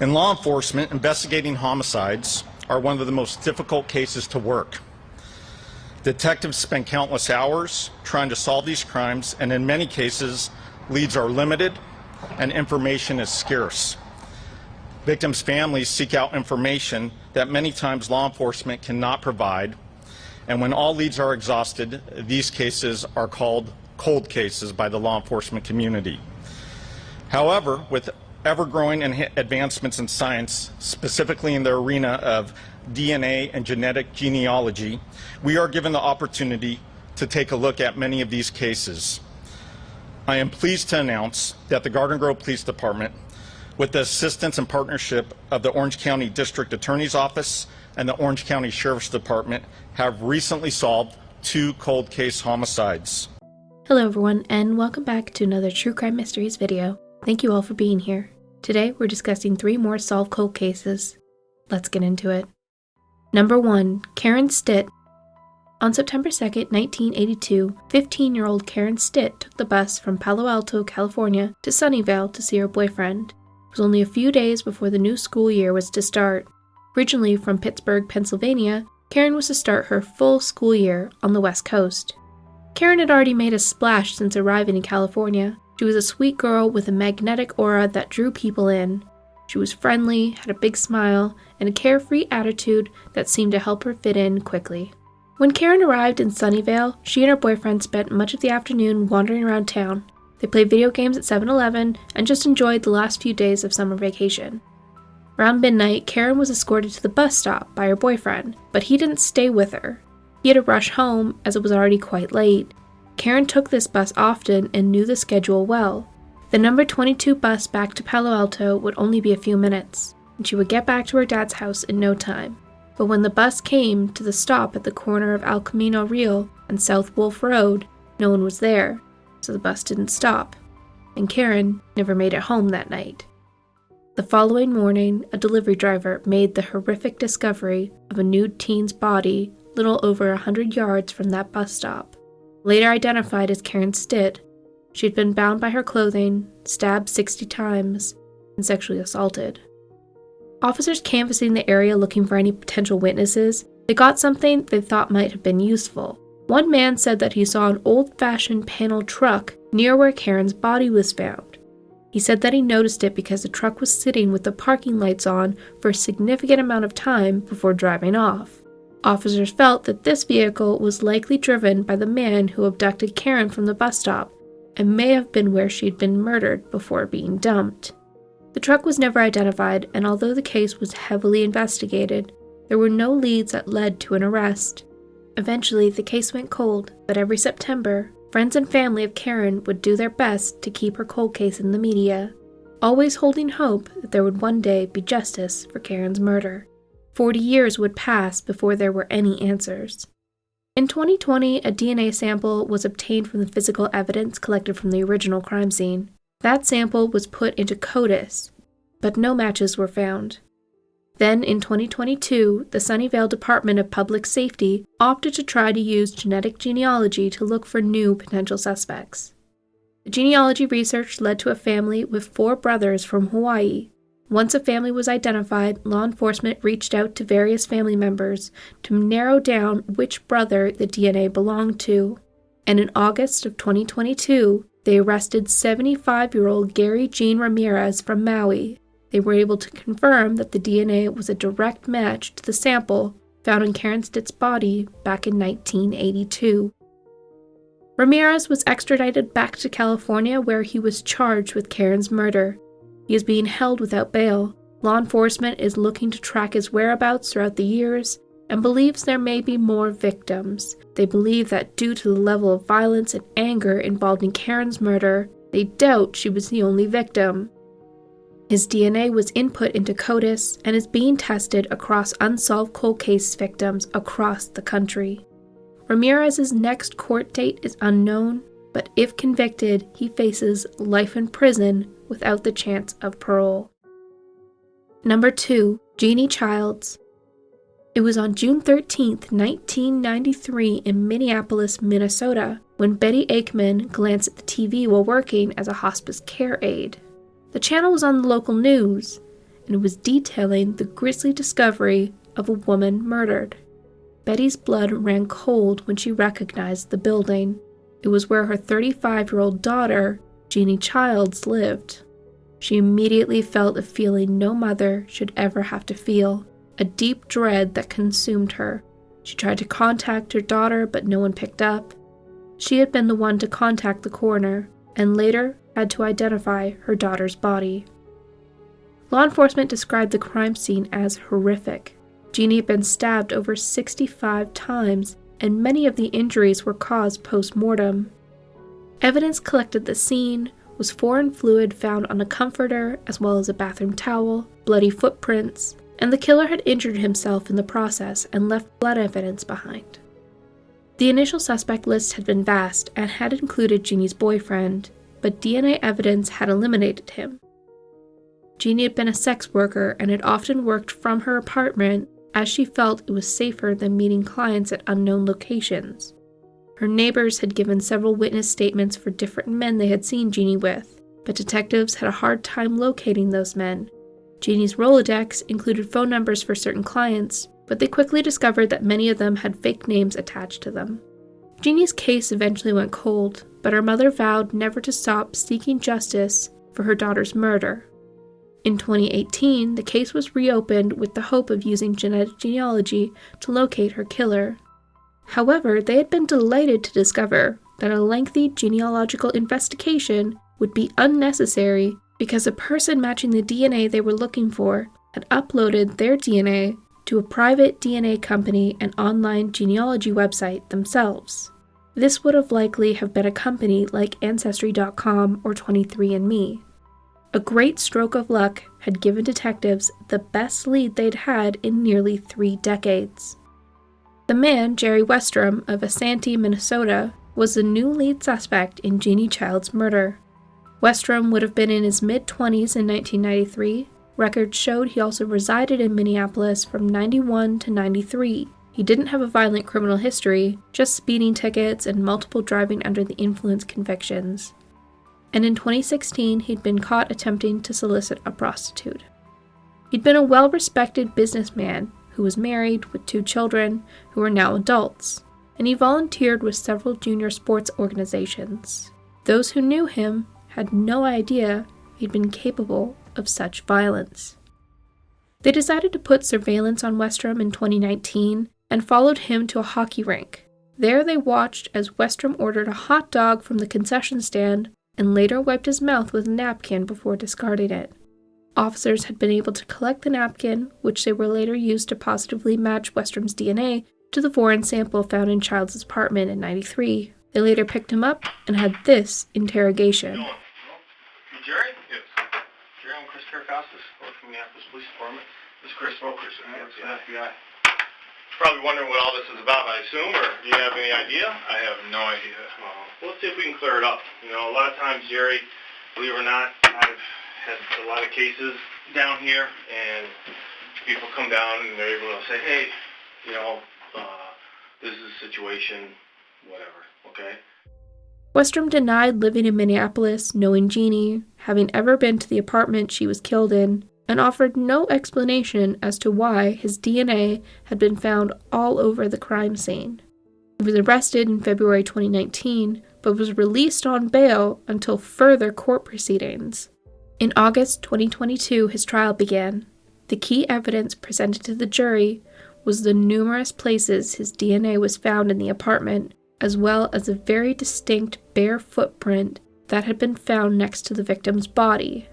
In law enforcement, investigating homicides are one of the most difficult cases to work. Detectives spend countless hours trying to solve these crimes, and in many cases, leads are limited and information is scarce. Victims' families seek out information that many times law enforcement cannot provide, and when all leads are exhausted, these cases are called cold cases by the law enforcement community. However, with ever-growing advancements in science, specifically in the arena of DNA and genetic genealogy, we are given the opportunity to take a look at many of these cases. I am pleased to announce that the Garden Grove Police Department, with the assistance and partnership of the Orange County District Attorney's Office and the Orange County Sheriff's Department, have recently solved 2 cold case homicides. Hello everyone, and welcome back to another True Crime Mysteries video. Thank you all for being here. Today we're discussing 3 more solved cold cases. Let's get into it. Number 1. Karen Stitt. On September 2nd, 1982, 15-year-old Karen Stitt took the bus from Palo Alto, California to Sunnyvale to see her boyfriend. It was only a few days before the new school year was to start. Originally from Pittsburgh, Pennsylvania, Karen was to start her full school year on the West Coast. Karen had already made a splash since arriving in California. She was a sweet girl with a magnetic aura that drew people in. She was friendly, had a big smile, and a carefree attitude that seemed to help her fit in quickly. When Karen arrived in Sunnyvale, she and her boyfriend spent much of the afternoon wandering around town. They played video games at 7-Eleven and just enjoyed the last few days of summer vacation. Around midnight, Karen was escorted to the bus stop by her boyfriend, but he didn't stay with her. He had to rush home as it was already quite late. Karen took this bus often and knew the schedule well. The number 22 bus back to Palo Alto would only be a few minutes, and she would get back to her dad's house in no time. But when the bus came to the stop at the corner of El Camino Real and South Wolf Road, no one was there, so the bus didn't stop, and Karen never made it home that night. The following morning, a delivery driver made the horrific discovery of a nude teen's body little over 100 yards from that bus stop. Later identified as Karen Stitt, she had been bound by her clothing, stabbed 60 times, and sexually assaulted. Officers canvassing the area looking for any potential witnesses, they got something they thought might have been useful. One man said that he saw an old-fashioned panel truck near where Karen's body was found. He said that he noticed it because the truck was sitting with the parking lights on for a significant amount of time before driving off. Officers felt that this vehicle was likely driven by the man who abducted Karen from the bus stop and may have been where she had been murdered before being dumped. The truck was never identified, and although the case was heavily investigated, there were no leads that led to an arrest. Eventually, the case went cold, but every September, friends and family of Karen would do their best to keep her cold case in the media, always holding hope that there would one day be justice for Karen's murder. 40 years would pass before there were any answers. In 2020, a DNA sample was obtained from the physical evidence collected from the original crime scene. That sample was put into CODIS, but no matches were found. Then, in 2022, the Sunnyvale Department of Public Safety opted to try to use genetic genealogy to look for new potential suspects. The genealogy research led to a family with 4 brothers from Hawaii. Once a family was identified, law enforcement reached out to various family members to narrow down which brother the DNA belonged to. And in August of 2022, they arrested 75-year-old Gary Jean Ramirez from Maui. They were able to confirm that the DNA was a direct match to the sample found in Karen Stitt's body back in 1982. Ramirez was extradited back to California, where he was charged with Karen's murder. He is being held without bail. Law enforcement is looking to track his whereabouts throughout the years and believes there may be more victims. They believe that due to the level of violence and anger involved in Karen's murder, they doubt she was the only victim. His DNA was input into CODIS and is being tested across unsolved cold case victims across the country. Ramirez's next court date is unknown, but if convicted, he faces life in prison without the chance of parole. Number 2. Genie Childs. It was on June 13, 1993 in Minneapolis, Minnesota, when Betty Aikman glanced at the TV while working as a hospice care aide. The channel was on the local news, and was detailing the grisly discovery of a woman murdered. Betty's blood ran cold when she recognized the building. It was where her 35-year-old daughter, Genie Childs, lived. She immediately felt a feeling no mother should ever have to feel, a deep dread that consumed her. She tried to contact her daughter, but no one picked up. She had been the one to contact the coroner, and later had to identify her daughter's body. Law enforcement described the crime scene as horrific. Genie had been stabbed over 65 times, and many of the injuries were caused post-mortem. Evidence collected at the scene was foreign fluid found on a comforter, as well as a bathroom towel, bloody footprints, and the killer had injured himself in the process and left blood evidence behind. The initial suspect list had been vast and had included Genie's boyfriend, but DNA evidence had eliminated him. Genie had been a sex worker and had often worked from her apartment, as she felt it was safer than meeting clients at unknown locations. Her neighbors had given several witness statements for different men they had seen Genie with, but detectives had a hard time locating those men. Genie's Rolodex included phone numbers for certain clients, but they quickly discovered that many of them had fake names attached to them. Genie's case eventually went cold, but her mother vowed never to stop seeking justice for her daughter's murder. In 2018, the case was reopened with the hope of using genetic genealogy to locate her killer. However, they had been delighted to discover that a lengthy genealogical investigation would be unnecessary because a person matching the DNA they were looking for had uploaded their DNA to a private DNA company and online genealogy website themselves. This would have likely have been a company like Ancestry.com or 23andMe. A great stroke of luck had given detectives the best lead they'd had in nearly 3 decades. The man, Jerry Westrom of Asante, Minnesota, was the new lead suspect in Genie Childs' murder. Westrom would have been in his mid-20s in 1993. Records showed he also resided in Minneapolis from 91 to 93. He didn't have a violent criminal history, just speeding tickets and multiple driving under the influence convictions. And in 2016, he'd been caught attempting to solicit a prostitute. He'd been a well-respected businessman who was married with 2 children who were now adults, and he volunteered with several junior sports organizations. Those who knew him had no idea he'd been capable of such violence. They decided to put surveillance on Westrom in 2019 and followed him to a hockey rink. There they watched as Westrom ordered a hot dog from the concession stand and later wiped his mouth with a napkin before discarding it. Officers had been able to collect the napkin, which they were later used to positively match Westrom's DNA to the foreign sample found in Childs' apartment in 93. They later picked him up and had this interrogation. Jerry? Yes. Jerry, I'm Chris Caracostas, from Minneapolis Police Department. This is Chris Smokers, FBI. Probably wondering what all this is about, I assume, or do you have any idea? I have no idea. Well, let's see if we can clear it up. You know, a lot of times, Jerry, believe it or not, I've had a lot of cases down here, and people come down and they're able to say, hey, you know, this is a situation, whatever, okay? Westrom denied living in Minneapolis, knowing Genie, having ever been to the apartment she was killed in, and offered no explanation as to why his DNA had been found all over the crime scene. He was arrested in February 2019, but was released on bail until further court proceedings. In August 2022, his trial began. The key evidence presented to the jury was the numerous places his DNA was found in the apartment, as well as a very distinct bare footprint that had been found next to the victim's body.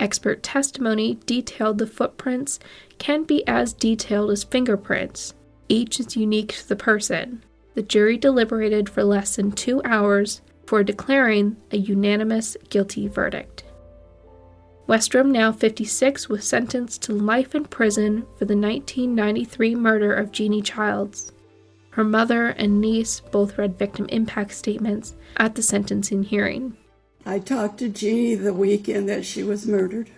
Expert testimony detailed the footprints can be as detailed as fingerprints. Each is unique to the person. The jury deliberated for less than 2 hours before declaring a unanimous guilty verdict. Westrom, now 56, was sentenced to life in prison for the 1993 murder of Genie Childs. Her mother and niece both read victim impact statements at the sentencing hearing. I talked to Genie the weekend that she was murdered.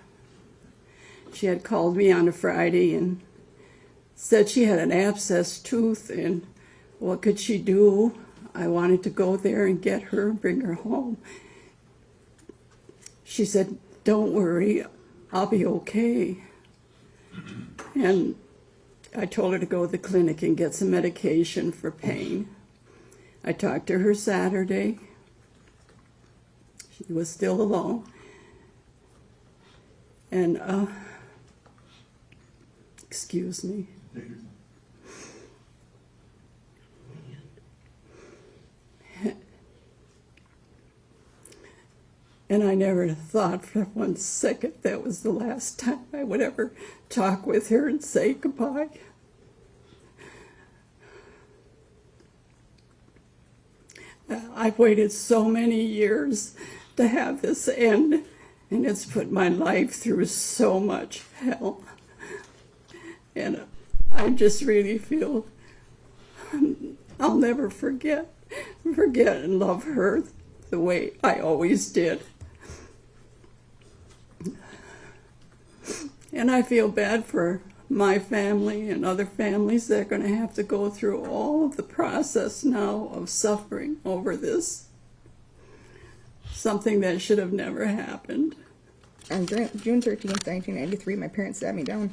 She had called me on a Friday and said she had an abscessed tooth and what could she do? I wanted to go there and get her and bring her home. She said, don't worry, I'll be okay. And I told her to go to the clinic and get some medication for pain. I talked to her Saturday. She was still alone. And, excuse me. And I never thought for 1 second that was the last time I would ever talk with her and say goodbye. I've waited so many years to have this end, and it's put my life through so much hell. And I just really feel I'll never forget and love her the way I always did. And I feel bad for my family and other families that are going to have to go through all of the process now of suffering over this. Something that should have never happened. On June 13th, 1993, my parents sat me down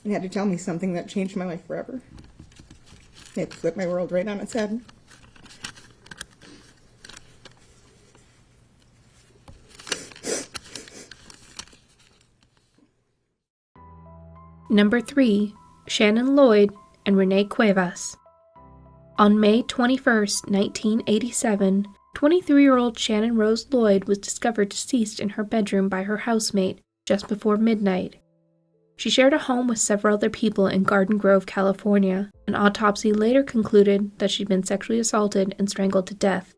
and had to tell me something that changed my life forever. They had to flip my world right on its head. Number 3. Shannon Lloyd and Renee Cuevas. On May 21, 1987, 23-year-old Shannon Rose Lloyd was discovered deceased in her bedroom by her housemate just before midnight. She shared a home with several other people in Garden Grove, California. An autopsy later concluded that she'd been sexually assaulted and strangled to death.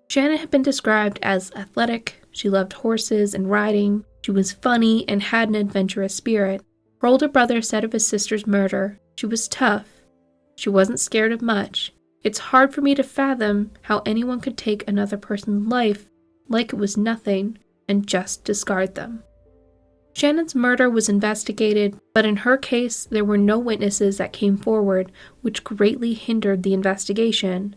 Shannon had been described as athletic, she loved horses and riding, she was funny and had an adventurous spirit. Her older brother said of his sister's murder, she was tough. She wasn't scared of much. It's hard for me to fathom how anyone could take another person's life like it was nothing and just discard them. Shannon's murder was investigated, but in her case, there were no witnesses that came forward, which greatly hindered the investigation.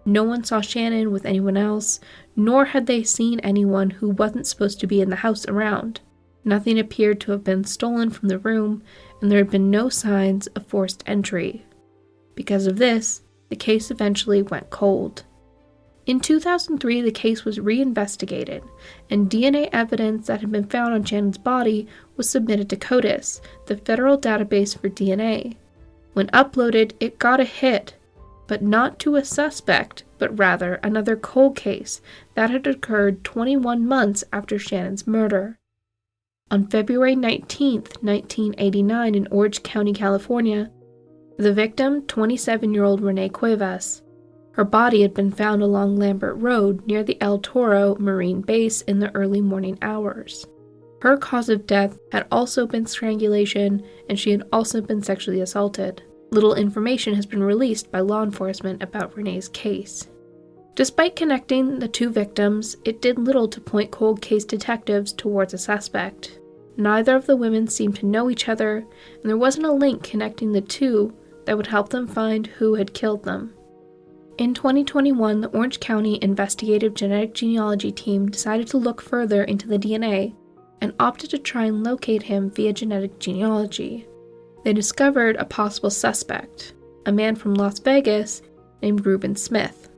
No one saw Shannon with anyone else, nor had they seen anyone who wasn't supposed to be in the house around. Nothing appeared to have been stolen from the room, and there had been no signs of forced entry. Because of this, the case eventually went cold. In 2003, the case was reinvestigated, and DNA evidence that had been found on Shannon's body was submitted to CODIS, the federal database for DNA. When uploaded, it got a hit, but not to a suspect, but rather another cold case that had occurred 21 months after Shannon's murder. On February 19, 1989, in Orange County, California, the victim, 27-year-old Renee Cuevas. Her body had been found along Lambert Road near the El Toro Marine Base in the early morning hours. Her cause of death had also been strangulation, and she had also been sexually assaulted. Little information has been released by law enforcement about Renee's case. Despite connecting the two victims, it did little to point cold case detectives towards a suspect. Neither of the women seemed to know each other, and there wasn't a link connecting the two that would help them find who had killed them. In 2021, the Orange County Investigative Genetic Genealogy Team decided to look further into the DNA and opted to try and locate him via genetic genealogy. They discovered a possible suspect, a man from Las Vegas named Reuben Smith.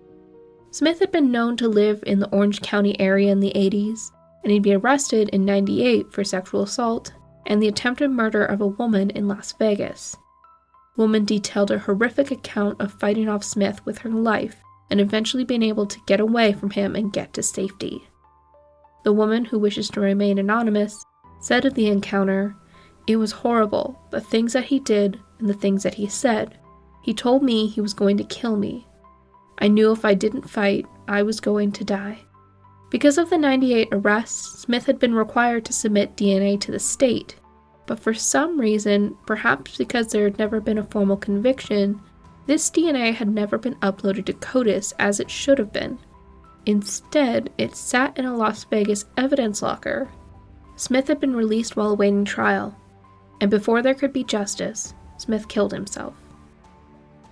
Smith had been known to live in the Orange County area in the 80s, and he'd been arrested in '98 for sexual assault and the attempted murder of a woman in Las Vegas. The woman detailed a horrific account of fighting off Smith with her life and eventually being able to get away from him and get to safety. The woman, who wishes to remain anonymous, said of the encounter, "It was horrible, the things that he did and the things that he said. He told me he was going to kill me. I knew if I didn't fight, I was going to die." Because of the '98 arrests, Smith had been required to submit DNA to the state, but for some reason, perhaps because there had never been a formal conviction, this DNA had never been uploaded to CODIS as it should have been. Instead, it sat in a Las Vegas evidence locker. Smith had been released while awaiting trial, and before there could be justice, Smith killed himself.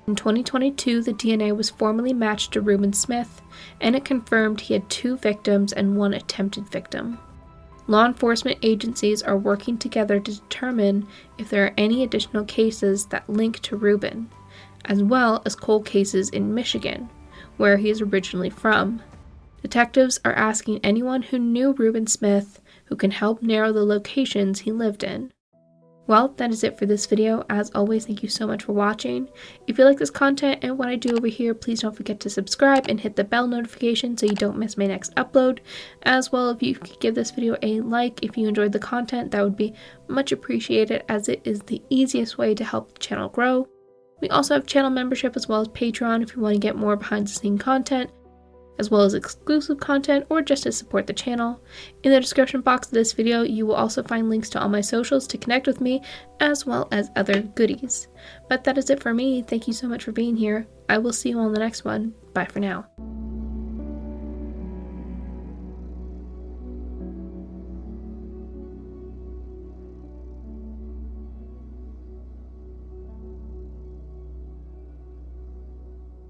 In 2022, the DNA was formally matched to Reuben Smith, and it confirmed he had 2 victims and 1 attempted victim. Law enforcement agencies are working together to determine if there are any additional cases that link to Ruben, as well as cold cases in Michigan, where he is originally from. Detectives are asking anyone who knew Ruben Smith who can help narrow the locations he lived in. Well, that is it for this video. As always, thank you so much for watching. If you like this content and what I do over here, please don't forget to subscribe and hit the bell notification so you don't miss my next upload. As well, if you could give this video a like if you enjoyed the content, that would be much appreciated, as it is the easiest way to help the channel grow. We also have channel membership as well as Patreon if you want to get more behind the scenes content, as well as exclusive content, or just to support the channel. In the description box of this video, you will also find links to all my socials to connect with me, as well as other goodies. But that is it for me. Thank you so much for being here. I will see you on the next one. Bye for now.